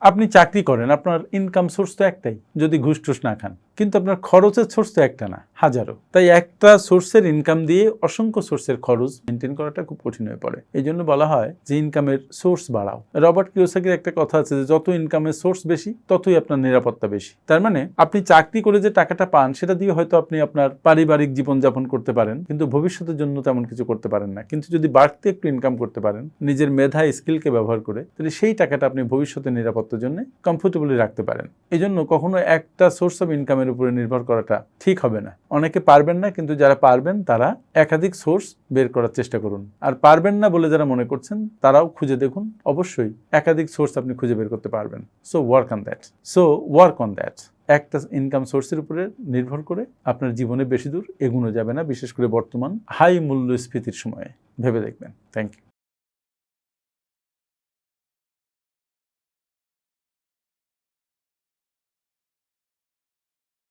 আপনি চাকরি করেন, আপনার ইনকাম সোর্স তো একটাই, যদি ঘুষ টুস না খান, কিন্তু আপনার খরচের সোর্স তো একটা না, হাজারো। তাই একটা সোর্সের ইনকাম দিয়ে অসংখ্য সোর্সের খরচ মেনটেন করাটা খুব কঠিন হয়ে পড়ে। এই জন্য বলা হয় যে ইনকামের সোর্স বাড়াও। রবার্ট কিওসাকির একটা কথা আছে যে যত ইনকামের সোর্স বেশি ততই আপনার নিরাপত্তা বেশি। তার মানে আপনি চাকরি করে যে টাকাটা পান সেটা দিয়ে হয়তো আপনি আপনার পারিবারিক জীবনযাপন করতে পারেন, কিন্তু ভবিষ্যতের জন্য তেমন কিছু করতে পারেন না। কিন্তু যদি বাড়তি একটু ইনকাম করতে পারেন নিজের মেধা স্কিলকে ব্যবহার করে, তাহলে সেই টাকাটা আপনি ভবিষ্যতের নিরাপত্তার জন্য কমফোর্টেবলি রাখতে পারেন। এই জন্য কখনো একটা সোর্স অফ ইনকামের উপরে নির্ভর করাটা ঠিক হবে না। অনেকে পারবেন না, কিন্তু যারা পারবেন তারা একাধিক সোর্স বের করার চেষ্টা করুন। আর পারবেন না বলে যারা মনে করছেন তারাও খুঁজে দেখুন, অবশ্যই একাধিক সোর্স আপনি খুঁজে বের করতে পারবেন। So work on that. একটা ইনকাম সোর্সের উপরে নির্ভর করে আপনার জীবনে বেশি দূর এগোনো যাবে না, বিশেষ করে বর্তমান হাই মূল্যস্ফীতির সময়ে। ভেবে দেখবেন। Thank you.